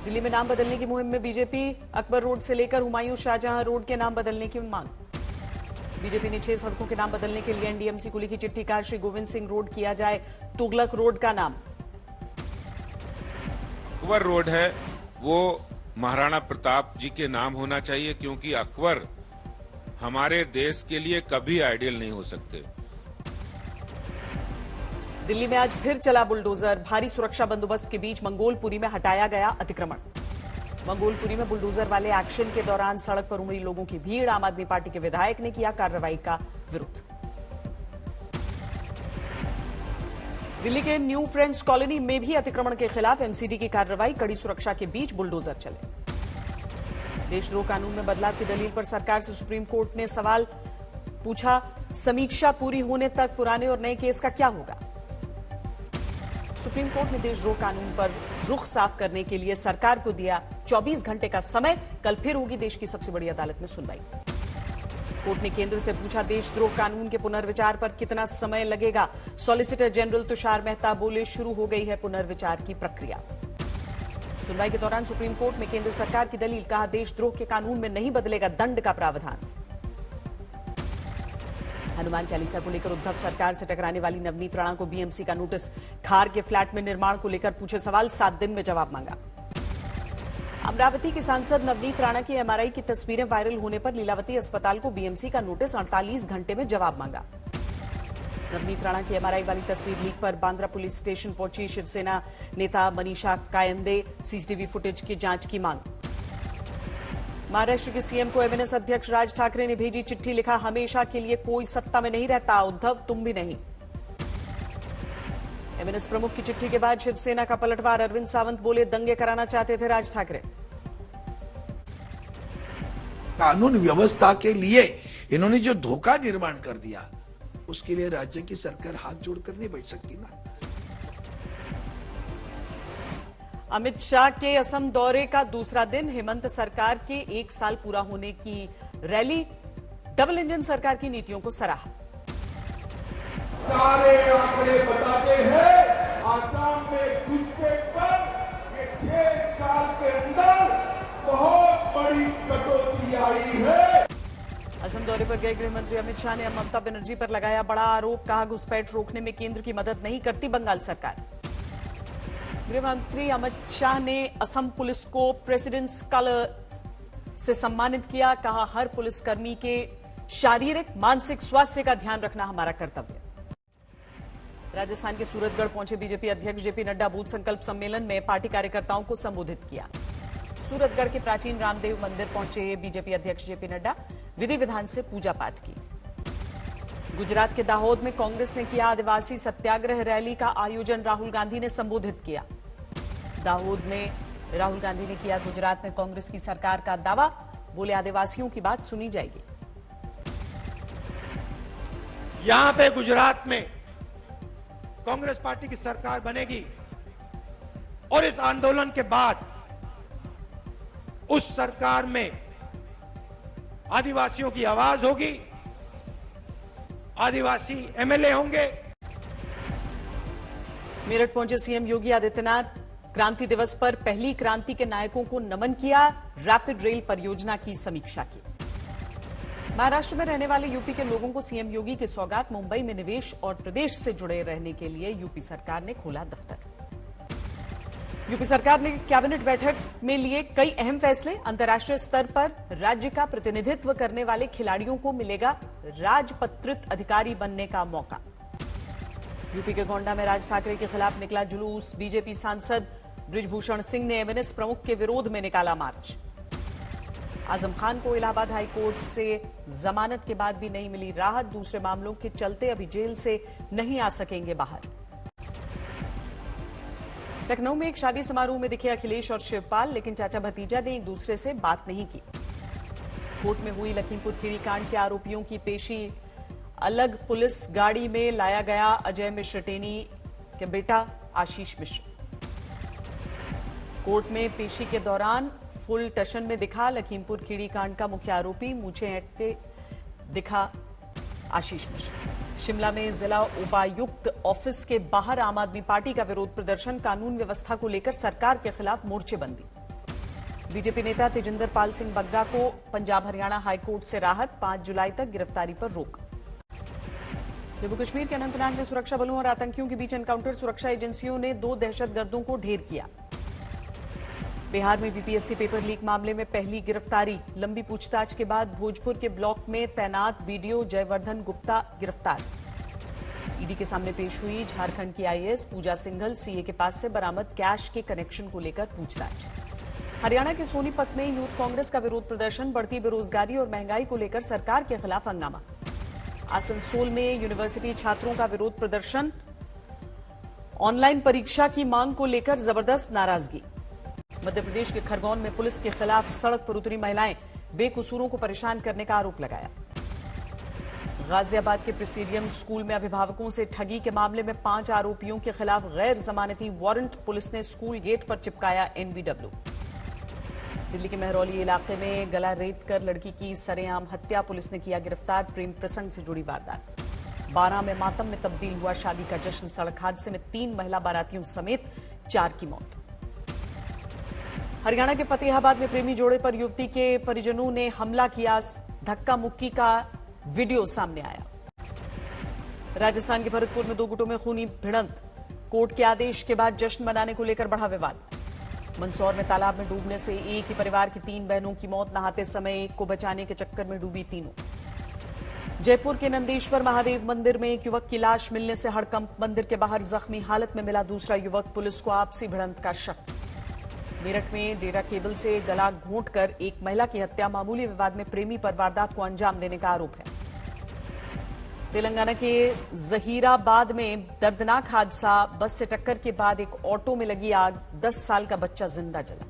दिल्ली में नाम बदलने की मुहिम में बीजेपी, अकबर रोड से लेकर हुमायूं शाहजहां रोड के नाम बदलने की मांग। बीजेपी ने 6 सड़कों के नाम बदलने के लिए एनडीएमसी को लिखी चिट्ठी, कहा श्री गोविंद सिंह रोड किया जाए तुगलक रोड का नाम। अकबर रोड है वो महाराणा प्रताप जी के नाम होना चाहिए, क्योंकि अकबर हमारे देश के लिए कभी आइडियल नहीं हो सकते। दिल्ली में आज फिर चला बुलडोजर, भारी सुरक्षा बंदोबस्त के बीच मंगोलपुरी में हटाया गया अतिक्रमण। मंगोलपुरी में बुलडोजर वाले एक्शन के दौरान सड़क पर उमड़ी लोगों की भीड़, आम आदमी पार्टी के विधायक ने किया कार्रवाई का विरोध। दिल्ली के न्यू फ्रेंड्स कॉलोनी में भी अतिक्रमण के खिलाफ एमसीडी की कार्रवाई, कड़ी सुरक्षा के बीच बुलडोजर चले। देशद्रोह कानून में बदलाव की दलील पर सरकार से सुप्रीम कोर्ट ने सवाल पूछा, समीक्षा पूरी होने तक पुराने और नए केस का क्या होगा। सुप्रीम कोर्ट ने देशद्रोह कानून पर रुख साफ करने के लिए सरकार को दिया 24 घंटे का समय, कल फिर होगी देश की सबसे बड़ी अदालत में सुनवाई। कोर्ट ने केंद्र से पूछा, देशद्रोह कानून के पुनर्विचार पर कितना समय लगेगा। सॉलिसिटर जनरल तुषार मेहता बोले, शुरू हो गई है पुनर्विचार की प्रक्रिया। सुनवाई के दौरान सुप्रीम कोर्ट में केंद्र सरकार की दलील, कहा देशद्रोह के कानून में नहीं बदलेगा दंड का प्रावधान। हनुमान चालीसा को लेकर उद्धव सरकार से टकराने वाली नवनीत राणा को बीएमसी का नोटिस, खार के फ्लैट में निर्माण को लेकर पूछे सवाल, 7 दिन में जवाब मांगा। अमरावती की सांसद नवनीत राणा की एमआरआई की तस्वीरें वायरल होने पर लीलावती अस्पताल को बीएमसी का नोटिस, 48 घंटे में जवाब मांगा। नवनीत राणा की एमआरआई वाली तस्वीर लीक पर बांद्रा पुलिस स्टेशन पहुंची शिवसेना नेता मनीषा कायंदे, सीसीटीवी फुटेज की जांच की मांग। महाराष्ट्र के सीएम को एमएनएस अध्यक्ष राज ठाकरे ने भेजी चिट्ठी, लिखा हमेशा के लिए कोई सत्ता में नहीं रहता, उद्धव तुम भी नहीं। एमएनएस प्रमुख की चिट्ठी के बाद शिवसेना का पलटवार, अरविंद सावंत बोले दंगे कराना चाहते थे राज ठाकरे। कानून व्यवस्था के लिए इन्होंने जो धोखा निर्माण कर दिया, उसके लिए राज्य की सरकार हाथ जोड़कर नहीं बैठ सकती ना। अमित शाह के असम दौरे का दूसरा दिन, हेमंत सरकार के 1 साल पूरा होने की रैली, डबल इंजन सरकार की नीतियों को सराहा। सारे आंकड़े बताते हैं आसाम में घुसपैठ पर ये 6 साल के अंदर बहुत बड़ी कटौती आई है। असम दौरे पर गए गृह मंत्री अमित शाह ने ममता बनर्जी पर लगाया बड़ा आरोप, कहा घुसपैठ रोकने में केंद्र की मदद नहीं करती बंगाल सरकार। गृह मंत्री अमित शाह ने असम पुलिस को प्रेसिडेंट्स कलर से सम्मानित किया, कहा हर पुलिसकर्मी के शारीरिक मानसिक स्वास्थ्य का ध्यान रखना हमारा कर्तव्य। राजस्थान के सूरतगढ़ पहुंचे बीजेपी अध्यक्ष जेपी नड्डा, बूथ संकल्प सम्मेलन में पार्टी कार्यकर्ताओं को संबोधित किया। सूरतगढ़ के प्राचीन रामदेव मंदिर पहुंचे बीजेपी अध्यक्ष जेपी नड्डा, विधि विधान से पूजा पाठ की। गुजरात के दाहोद में कांग्रेस ने किया आदिवासी सत्याग्रह रैली का आयोजन, राहुल गांधी ने संबोधित किया। दाहोद में राहुल गांधी ने किया गुजरात में कांग्रेस की सरकार का दावा, बोले आदिवासियों की बात सुनी जाएगी। यहां पे गुजरात में कांग्रेस पार्टी की सरकार बनेगी और इस आंदोलन के बाद उस सरकार में आदिवासियों की आवाज होगी, आदिवासी एमएलए होंगे। मेरठ पहुंचे सीएम योगी आदित्यनाथ, क्रांति दिवस पर पहली क्रांति के नायकों को नमन किया, रैपिड रेल परियोजना की समीक्षा की। महाराष्ट्र में रहने वाले यूपी के लोगों को सीएम योगी की सौगात, मुंबई में निवेश और प्रदेश से जुड़े रहने के लिए यूपी सरकार ने खोला दफ्तर। यूपी सरकार ने कैबिनेट बैठक में लिए कई अहम फैसले, अंतर्राष्ट्रीय स्तर पर राज्य का प्रतिनिधित्व करने वाले खिलाड़ियों को मिलेगा राजपत्रित अधिकारी बनने का मौका। यूपी के गोंडा में राज ठाकरे के खिलाफ निकला जुलूस, बीजेपी सांसद बृजभूषण सिंह ने एमएनएस प्रमुख के विरोध में निकाला मार्च। आजम खान को इलाहाबाद हाईकोर्ट से जमानत के बाद भी नहीं मिली राहत, दूसरे मामलों के चलते अभी जेल से नहीं आ सकेंगे बाहर। लखनऊ में एक शादी समारोह में दिखे अखिलेश और शिवपाल, लेकिन चाचा भतीजा ने एक दूसरे से बात नहीं की। कोर्ट में हुई लखीमपुर खीरी कांड के आरोपियों की पेशी, अलग पुलिस गाड़ी में लाया गया अजय मिश्र टेनी के बेटा आशीष मिश्र। कोर्ट में पेशी के दौरान फुल टशन में दिखा लखीमपुर खीरी कांड का मुख्य आरोपी, मूछें ऐंठते दिखा आशीष मिश्र। शिमला में जिला उपायुक्त ऑफिस के बाहर आम आदमी पार्टी का विरोध प्रदर्शन, कानून व्यवस्था को लेकर सरकार के खिलाफ मोर्चेबंदी। बीजेपी नेता तेजिंदर पाल सिंह बग्गा को पंजाब हरियाणा हाईकोर्ट से राहत, 5 जुलाई तक गिरफ्तारी पर रोक। जम्मू कश्मीर के अनंतनाग में सुरक्षा बलों और आतंकियों के बीच एनकाउंटर, सुरक्षा एजेंसियों ने 2 दहशतगर्दों को ढेर किया। बिहार में बीपीएससी पेपर लीक मामले में पहली गिरफ्तारी, लंबी पूछताछ के बाद भोजपुर के ब्लॉक में तैनात बीडीओ जयवर्धन गुप्ता गिरफ्तार। ईडी के सामने पेश हुई झारखंड की आईएएस पूजा सिंघल, सीए के पास से बरामद कैश के कनेक्शन को लेकर पूछताछ। हरियाणा के सोनीपत में यूथ कांग्रेस का विरोध प्रदर्शन, बढ़ती बेरोजगारी और महंगाई को लेकर सरकार के खिलाफ हंगामा। आसनसोल में यूनिवर्सिटी छात्रों का विरोध प्रदर्शन, ऑनलाइन परीक्षा की मांग को लेकर जबरदस्त नाराजगी। मध्य प्रदेश के खरगोन में पुलिस के खिलाफ सड़क पर उतरी महिलाएं, बेकसूरों को परेशान करने का आरोप लगाया। गाजियाबाद के प्रेसिडियम स्कूल में अभिभावकों से ठगी के मामले में 5 आरोपियों के खिलाफ गैर जमानती वारंट, पुलिस ने स्कूल गेट पर चिपकाया एनबीडब्ल्यू। दिल्ली के महरौली इलाके में गला रेत कर लड़की की सरेआम हत्या, पुलिस ने किया गिरफ्तार, प्रेम प्रसंग से जुड़ी वारदात। 12 में मातम में तब्दील हुआ शादी का जश्न, सड़क हादसे में 3 महिला बारातियों समेत 4 की मौत। हरियाणा के फतेहाबाद में प्रेमी जोड़े पर युवती के परिजनों ने हमला किया, धक्का मुक्की का वीडियो सामने आया। राजस्थान के भरतपुर में 2 गुटों में खूनी भिड़ंत, कोर्ट के आदेश के बाद जश्न मनाने को लेकर बढ़ा विवाद। मंदसौर में तालाब में डूबने से एक ही परिवार की 3 बहनों की मौत, नहाते समय एक को बचाने के चक्कर में डूबी तीनों। जयपुर के नंदेश्वर महादेव मंदिर में एक युवक की लाश मिलने से हड़कंप, मंदिर के बाहर जख्मी हालत में मिला दूसरा युवक, पुलिस को आपसी भिड़ंत का शक। मेरठ में डेटा केबल से गला घोंटकर एक महिला की हत्या, मामूली विवाद में प्रेमी पर वारदात को अंजाम देने का आरोप है। तेलंगाना के जहीराबाद में दर्दनाक हादसा, बस से टक्कर के बाद एक ऑटो में लगी आग, 10 साल का बच्चा जिंदा जला।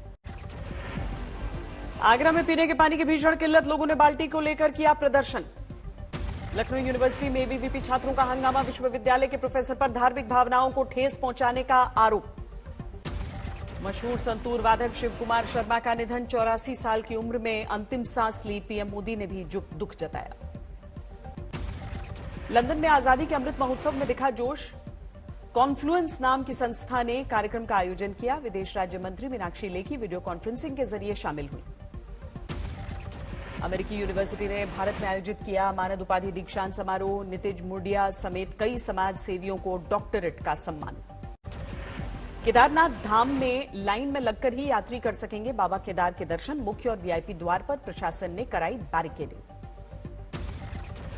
आगरा में पीने के पानी की भीषण किल्लत, लोगों ने बाल्टी को लेकर किया प्रदर्शन। लखनऊ यूनिवर्सिटी में एबीवीपी छात्रों का हंगामा, विश्वविद्यालय के प्रोफेसर पर धार्मिक भावनाओं को ठेस पहुंचाने का आरोप। मशहूर संतूर वादक शिव कुमार शर्मा का निधन, 84 साल की उम्र में अंतिम सांस ली, पीएम मोदी ने भी दुख जताया। लंदन में आजादी के अमृत महोत्सव में दिखा जोश, कॉन्फ्लुएंस नाम की संस्था ने कार्यक्रम का आयोजन किया। विदेश राज्य मंत्री मीनाक्षी लेखी वीडियो कॉन्फ्रेंसिंग के जरिए शामिल हुई। अमेरिकी यूनिवर्सिटी ने भारत में आयोजित किया मानद उपाधि दीक्षांत समारोह, नितिज मुर्डिया समेत कई समाज सेवियों को डॉक्टरेट का सम्मान। केदारनाथ धाम में लाइन में लगकर ही यात्री कर सकेंगे बाबा केदार के दर्शन, मुख्य और वीआईपी द्वार पर प्रशासन ने कराई बैरिकेडिंग।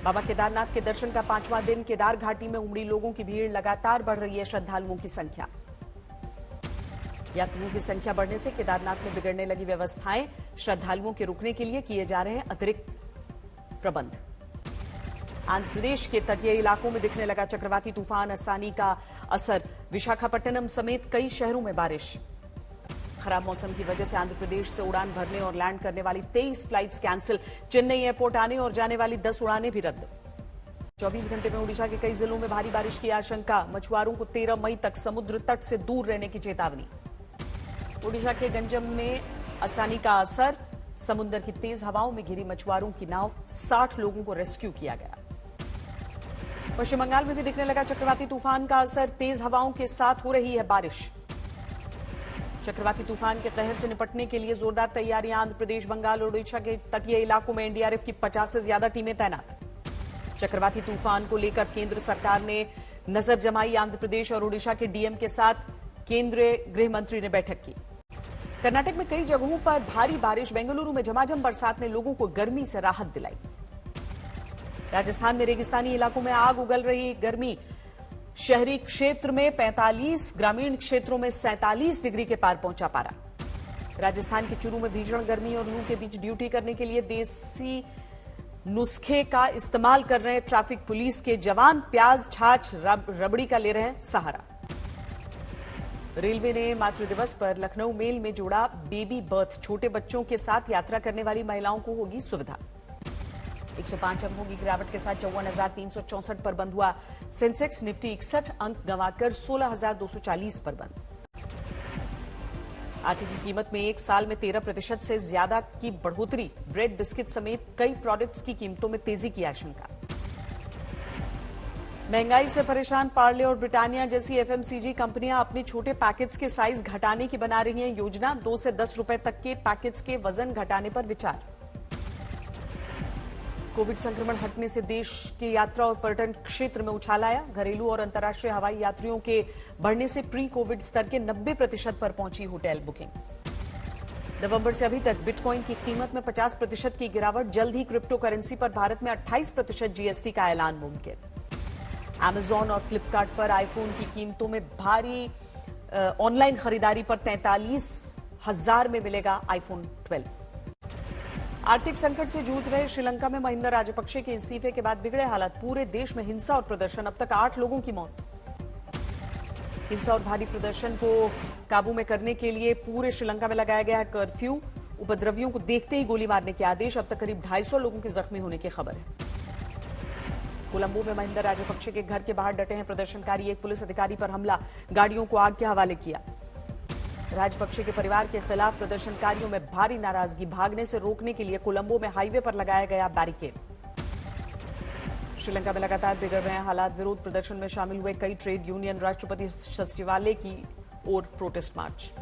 बाबा केदारनाथ के दर्शन का 5वां दिन, केदार घाटी में उमड़ी लोगों की भीड़, लगातार बढ़ रही है श्रद्धालुओं की संख्या। यात्रियों की संख्या बढ़ने से केदारनाथ में बिगड़ने लगी व्यवस्थाएं, श्रद्धालुओं के रुकने के लिए किए जा रहे हैं अतिरिक्त प्रबंध। आंध्र प्रदेश के तटीय इलाकों में दिखने लगा चक्रवाती तूफान असानी का असर, विशाखापट्टनम समेत कई शहरों में बारिश। खराब मौसम की वजह से आंध्र प्रदेश से उड़ान भरने और लैंड करने वाली 23 फ्लाइट्स कैंसिल, चेन्नई एयरपोर्ट आने और जाने वाली 10 उड़ानें भी रद्द। 24 घंटे में ओडिशा के कई जिलों में भारी बारिश की आशंका, मछुआरों को 13 मई तक समुद्र तट से दूर रहने की चेतावनी। ओडिशा के गंजम में असानी का असर, समुद्र की तेज हवाओं में घिरी मछुआरों की नाव, 60 लोगों को रेस्क्यू किया गया। पश्चिम बंगाल में भी दिखने लगा चक्रवाती तूफान का असर, तेज हवाओं के साथ हो रही है बारिश। चक्रवाती तूफान के कहर से निपटने के लिए जोरदार तैयारियां, आंध्र प्रदेश, बंगाल और ओडिशा के तटीय इलाकों में एनडीआरएफ की 50 से ज्यादा टीमें तैनात। चक्रवाती तूफान को लेकर केंद्र सरकार ने नजर जमाई, आंध्र प्रदेश और ओडिशा के डीएम के साथ केंद्रीय गृह मंत्री ने बैठक की। कर्नाटक में कई जगहों पर भारी बारिश, बेंगलुरु में झमाझम बरसात ने लोगों को गर्मी से राहत दिलाई। राजस्थान में रेगिस्तानी इलाकों में आग उगल रही, गर्मी शहरी क्षेत्र में 45, ग्रामीण क्षेत्रों में 47 डिग्री के पार पहुंचा पारा। राजस्थान के चूरू में भीषण गर्मी और लू के बीच ड्यूटी करने के लिए देसी नुस्खे का इस्तेमाल कर रहे ट्रैफिक पुलिस के जवान, प्याज, छाछ, रबड़ी का ले रहे हैं सहारा। रेलवे ने मातृ दिवस पर लखनऊ मेल में जोड़ा बेबी बर्थ, छोटे बच्चों के साथ यात्रा करने वाली महिलाओं को होगी सुविधा। 105 अंकों की गिरावट के साथ 54,364 पर बंद हुआ सेंसेक्स, निफ्टी 61 अंक गंवाकर 16,240 पर बंद। आटे की कीमत में एक साल में 13% से ज्यादा की बढ़ोतरी, ब्रेड, बिस्किट समेत कई प्रोडक्ट्स की कीमतों में तेजी की आशंका। महंगाई से परेशान पार्ले और ब्रिटानिया जैसी एफएमसीजी कंपनियां अपने छोटे पैकेट्स के साइज घटाने की बना रही हैं योजना। 2 से 10 रुपए तक के पैकेट्स के वजन घटाने पर विचार। कोविड संक्रमण हटने से देश की यात्रा और पर्यटन क्षेत्र में उछाल आया। घरेलू और अंतर्राष्ट्रीय हवाई यात्रियों के बढ़ने से प्री कोविड स्तर के 90% पर पहुंची होटल बुकिंग। नवंबर से अभी तक बिटकॉइन की कीमत में 50% की गिरावट। जल्द ही क्रिप्टो करेंसी पर भारत में 28% जीएसटी का ऐलान मुमकिन। अमेजॉन और फ्लिपकार्ट पर आईफोन की कीमतों में भारी ऑनलाइन खरीदारी पर 43,000 में मिलेगा आईफोन 12। आर्थिक संकट से जूझ रहे श्रीलंका में महिंदा राजपक्षे के इस्तीफे के बाद बिगड़े हालात। पूरे देश में हिंसा और प्रदर्शन, अब तक 8 लोगों की मौत। हिंसा और भारी प्रदर्शन को काबू में करने के लिए पूरे श्रीलंका में लगाया गया है कर्फ्यू। उपद्रवियों को देखते ही गोली मारने के आदेश। अब तक करीब 250 लोगों के जख्मी होने की खबर है। कोलंबो में महिंदा राजपक्षे के घर के बाहर डटे हैं प्रदर्शनकारी। एक पुलिस अधिकारी पर हमला, गाड़ियों को आग के हवाले किया। राजपक्षे के परिवार के खिलाफ प्रदर्शनकारियों में भारी नाराजगी। भागने से रोकने के लिए कोलंबो में हाईवे पर लगाया गया बैरिकेड। श्रीलंका में लगातार बिगड़ रहे हैं हालात। विरोध प्रदर्शन में शामिल हुए कई ट्रेड यूनियन। राष्ट्रपति सचिवालय की ओर प्रोटेस्ट मार्च।